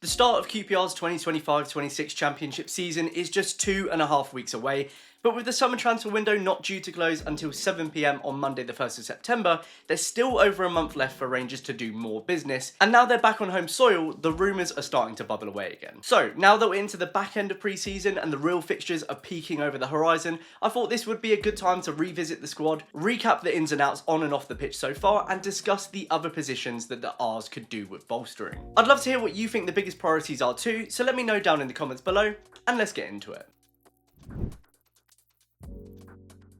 The start of QPR's 2025-26 championship season is just 2.5 weeks away, but with the summer transfer window not due to close until 7 PM on Monday the 1st of September, there's still over a month left for Rangers to do more business, and now they're back on home soil, the rumours are starting to bubble away again. So, now that we're into the back end of pre-season and the real fixtures are peeking over the horizon, I thought this would be a good time to revisit the squad, recap the ins and outs on and off the pitch so far, and discuss the other positions that the R's could do with bolstering. I'd love to hear what you think the biggest priorities are too, so let me know down in the comments below, and let's get into it.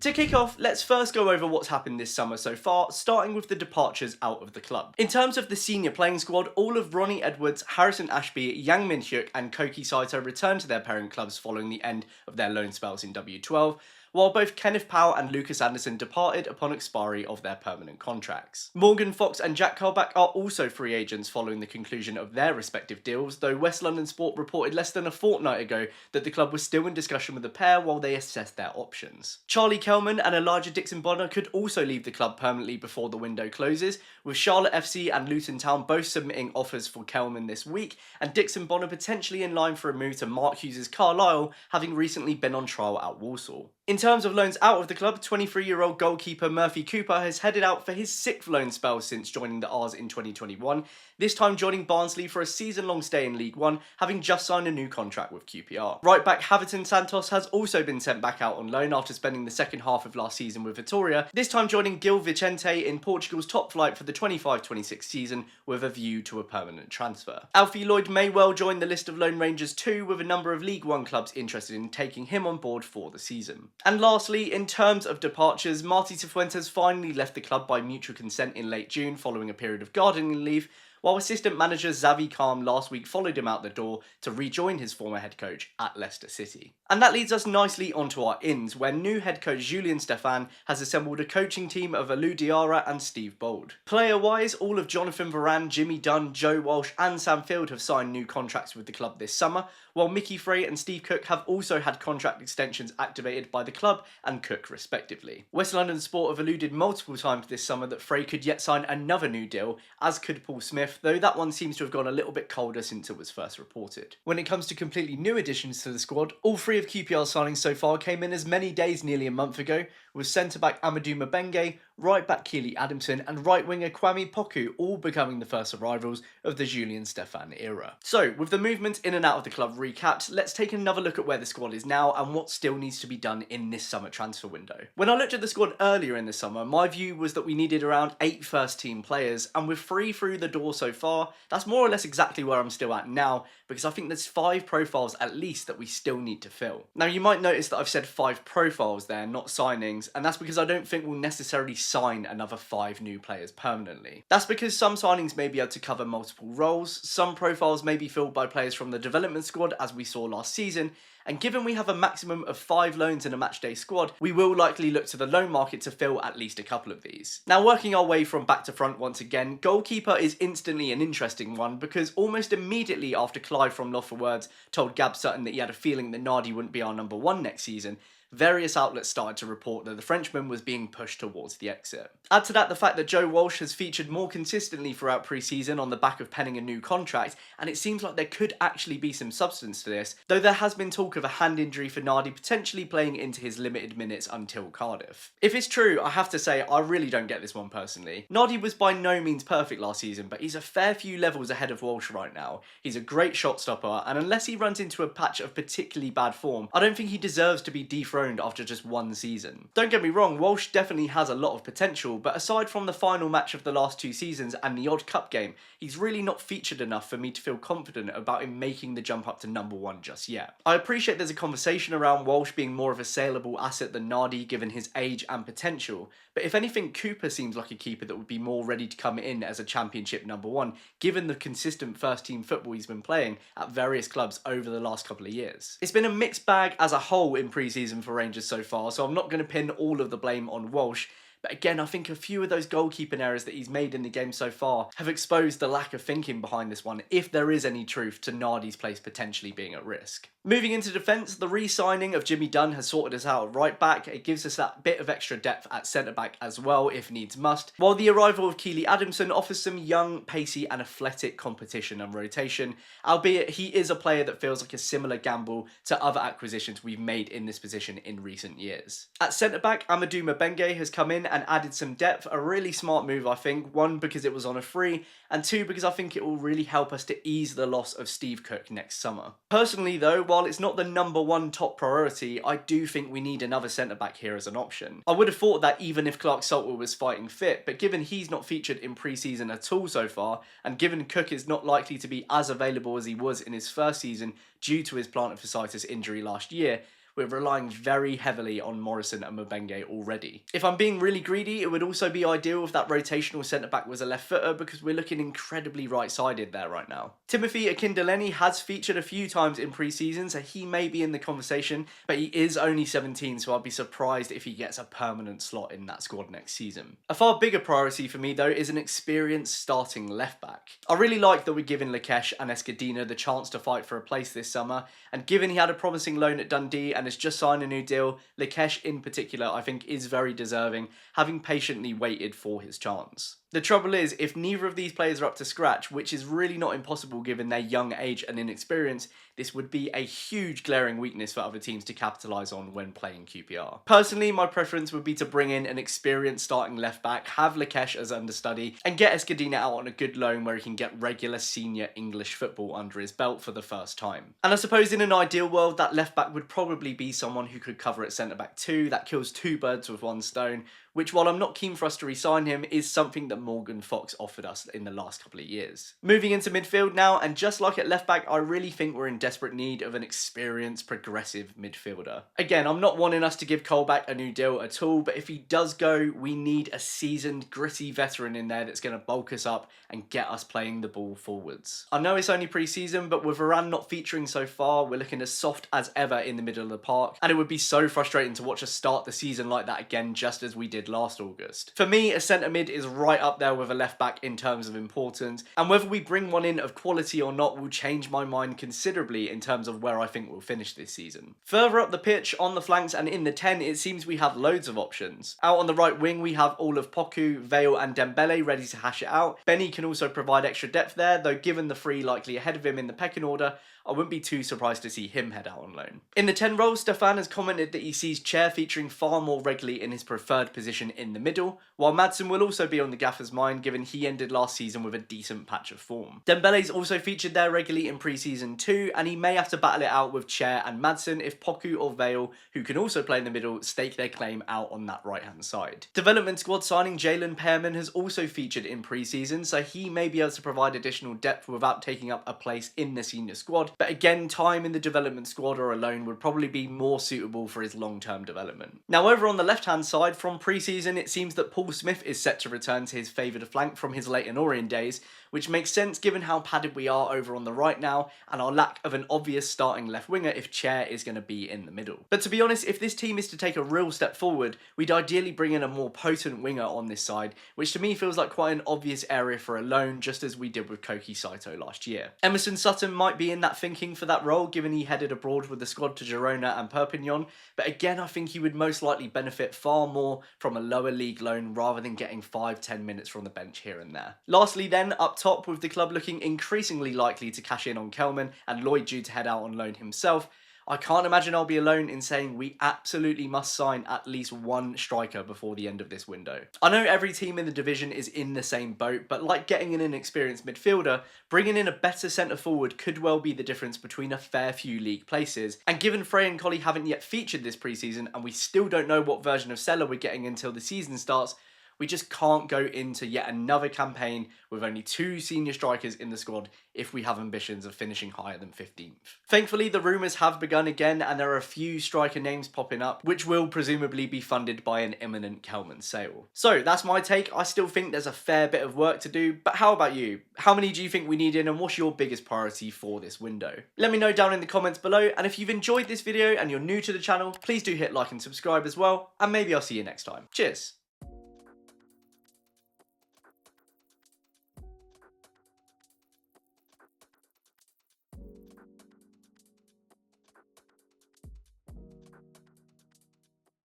To kick off, let's first go over what's happened this summer so far, starting with the departures out of the club. In terms of the senior playing squad, all of Ronnie Edwards, Harrison Ashby, Yang Min-hyuk and Koki Saito returned to their parent clubs following the end of their loan spells in W12, while both Kenneth Powell and Lucas Anderson departed upon expiry of their permanent contracts. Morgan Fox and Jack Carlback are also free agents following the conclusion of their respective deals, though West London Sport reported less than a fortnight ago that the club was still in discussion with the pair while they assessed their options. Charlie Kelman and Elijah Dixon-Bonner could also leave the club permanently before the window closes, with Charlotte FC and Luton Town both submitting offers for Kelman this week, and Dixon-Bonner potentially in line for a move to Mark Hughes' Carlisle, having recently been on trial at Walsall. In terms of loans out of the club, 23-year-old goalkeeper Murphy Cooper has headed out for his 6th loan spell since joining the R's in 2021, this time joining Barnsley for a season-long stay in League One, having just signed a new contract with QPR. Right-back Haverton Santos has also been sent back out on loan after spending the second half of last season with Vitória, this time joining Gil Vicente in Portugal's top flight for the 25-26 season with a view to a permanent transfer. Alfie Lloyd may well join the list of Lone Rangers too, with a number of League One clubs interested in taking him on board for the season. And lastly, in terms of departures, Martí Cifuentes finally left the club by mutual consent in late June following a period of gardening leave, while assistant manager Xavi Khan last week followed him out the door to rejoin his former head coach at Leicester City. And that leads us nicely onto our ins, where new head coach Julien Stéphan has assembled a coaching team of Alou Diarra and Steve Bold. Player-wise, all of Jonathan Varane, Jimmy Dunn, Joe Walsh and Sam Field have signed new contracts with the club this summer, while Mickey Frey and Steve Cook have also had contract extensions activated by the club and Cook respectively. West London Sport have alluded multiple times this summer that Frey could yet sign another new deal, as could Paul Smith, though that one seems to have gone a little bit colder since it was first reported. When it comes to completely new additions to the squad, all 3 of QPR's signings so far came in as many days nearly a month ago, with centre-back Amadou Mabenge, right-back Keely Adamson and right-winger Kwame Poku all becoming the first arrivals of the Julien Stéphan era. So, with the movements in and out of the club recapped, let's take another look at where the squad is now and what still needs to be done in this summer transfer window. When I looked at the squad earlier in the summer, my view was that we needed around 8 first-team players, and with 3 through the door so far, that's more or less exactly where I'm still at now, because I think there's 5 profiles at least that we still need to fill. Now, you might notice that I've said 5 profiles there, not signings, and that's because I don't think we'll necessarily sign another 5 new players permanently. That's because some signings may be able to cover multiple roles, some profiles may be filled by players from the development squad as we saw last season, and given we have a maximum of 5 loans in a matchday squad, we will likely look to the loan market to fill at least a couple of these. Now, working our way from back to front once again, goalkeeper is instantly an interesting one because almost immediately after Clive from Loft for Words told Gab Sutton that he had a feeling that Nardi wouldn't be our number 1 next season, various outlets started to report that the Frenchman was being pushed towards the exit. Add to that the fact that Joe Walsh has featured more consistently throughout pre-season on the back of penning a new contract, and it seems like there could actually be some substance to this, though there has been talk of a hand injury for Nardi potentially playing into his limited minutes until Cardiff. If it's true, I have to say I really don't get this one personally. Nardi was by no means perfect last season, but he's a fair few levels ahead of Walsh right now. He's a great shot stopper, and unless he runs into a patch of particularly bad form, I don't think he deserves to be dethroned after just 1 season. Don't get me wrong, Walsh definitely has a lot of potential, but aside from the final match of the last 2 seasons and the odd cup game, he's really not featured enough for me to feel confident about him making the jump up to number 1 just yet. I appreciate there's a conversation around Walsh being more of a saleable asset than Nardi given his age and potential, but if anything, Cooper seems like a keeper that would be more ready to come in as a championship number 1, given the consistent first team football he's been playing at various clubs over the last couple of years. It's been a mixed bag as a whole in pre-season for Rangers so far, so I'm not going to pin all of the blame on Walsh, but again, I think a few of those goalkeeping errors that he's made in the game so far have exposed the lack of thinking behind this one, if there is any truth to Nardi's place potentially being at risk. Moving into defence, the re-signing of Jimmy Dunn has sorted us out at right back. It gives us that bit of extra depth at centre back as well, if needs must. While the arrival of Keely Adamson offers some young, pacey and athletic competition and rotation, albeit he is a player that feels like a similar gamble to other acquisitions we've made in this position in recent years. At centre back, Amadou Mabenge has come in and added some depth, a really smart move I think, one because it was on a free, and two because I think it will really help us to ease the loss of Steve Cook next summer. Personally though, while it's not the #1 top priority, I do think we need another centre-back here as an option. I would have thought that even if Clark Saltwell was fighting fit, but given he's not featured in pre-season at all so far, and given Cook is not likely to be as available as he was in his first season due to his plantar fasciitis injury last year, we're relying very heavily on Morrison and Mabenge already. If I'm being really greedy, it would also be ideal if that rotational centre-back was a left footer because we're looking incredibly right-sided there right now. Timothy Akindeleni has featured a few times in pre-season, so he may be in the conversation, but he is only 17, so I'd be surprised if he gets a permanent slot in that squad next season. A far bigger priority for me though is an experienced starting left-back. I really like that we're giving Lakesh and Escudina the chance to fight for a place this summer, and given he had a promising loan at Dundee and has just signed a new deal, Lakesh in particular I think is very deserving, having patiently waited for his chance. The trouble is, if neither of these players are up to scratch, which is really not impossible given their young age and inexperience, this would be a huge glaring weakness for other teams to capitalise on when playing QPR. Personally, my preference would be to bring in an experienced starting left back, have Lakesh as understudy, and get Escudina out on a good loan where he can get regular senior English football under his belt for the first time. And I suppose in an ideal world, that left back would probably be someone who could cover at centre back too. That kills two birds with one stone, which while I'm not keen for us to re-sign him, is something that Morgan Fox offered us in the last couple of years. Moving into midfield now, and just like at left back, I really think we're in desperate need of an experienced, progressive midfielder. Again, I'm not wanting us to give Colback a new deal at all, but if he does go, we need a seasoned, gritty veteran in there that's going to bulk us up and get us playing the ball forwards. I know it's only pre-season, but with Varane not featuring so far, we're looking as soft as ever in the middle of the park, and it would be so frustrating to watch us start the season like that again, just as we did last August. For me, a centre mid is right up there with a left back in terms of importance, and whether we bring one in of quality or not will change my mind considerably in terms of where I think we'll finish this season. Further up the pitch, on the flanks and in the 10, it seems we have loads of options. Out on the right wing, we have all of Poku, Vale and Dembele ready to hash it out. Benny can also provide extra depth there, though given the three likely ahead of him in the pecking order, I wouldn't be too surprised to see him head out on loan. In the 10 role, Stefan has commented that he sees Chair featuring far more regularly in his preferred position in the middle, while Madsen will also be on the gaffer's mind given he ended last season with a decent patch of form. Dembele's also featured there regularly in pre-season too, and he may have to battle it out with Chair and Madsen if Poku or Vale, who can also play in the middle, stake their claim out on that right hand side. Development squad signing Jalen Pearman has also featured in pre-season, so he may be able to provide additional depth without taking up a place in the senior squad, but again, time in the development squad or alone would probably be more suitable for his long-term development. Now over on the left-hand side, from pre-season, it seems that Paul Smith is set to return to his favoured flank from his Leyton Orient days, which makes sense given how padded we are over on the right now and our lack of an obvious starting left winger if Chair is going to be in the middle. But to be honest, if this team is to take a real step forward, we'd ideally bring in a more potent winger on this side, which to me feels like quite an obvious area for a loan, just as we did with Koki Saito last year. Emerson Sutton might be in that thinking for that role given he headed abroad with the squad to Girona and Perpignan, but again I think he would most likely benefit far more from a lower league loan rather than getting 5-10 minutes from the bench here and there. Lastly then, up top, with the club looking increasingly likely to cash in on Kelman and Lloyd due to head out on loan himself, I can't imagine I'll be alone in saying we absolutely must sign at least one striker before the end of this window. I know every team in the division is in the same boat, but like getting in an experienced midfielder, bringing in a better centre forward could well be the difference between a fair few league places. And given Frey and Colley haven't yet featured this pre-season and we still don't know what version of Sella we're getting until the season starts, we just can't go into yet another campaign with only 2 senior strikers in the squad if we have ambitions of finishing higher than 15th. Thankfully, the rumours have begun again and there are a few striker names popping up, which will presumably be funded by an imminent Kelman sale. So that's my take. I still think there's a fair bit of work to do, but how about you? How many do you think we need in and what's your biggest priority for this window? Let me know down in the comments below, and if you've enjoyed this video and you're new to the channel, please do hit like and subscribe as well, and maybe I'll see you next time. Cheers!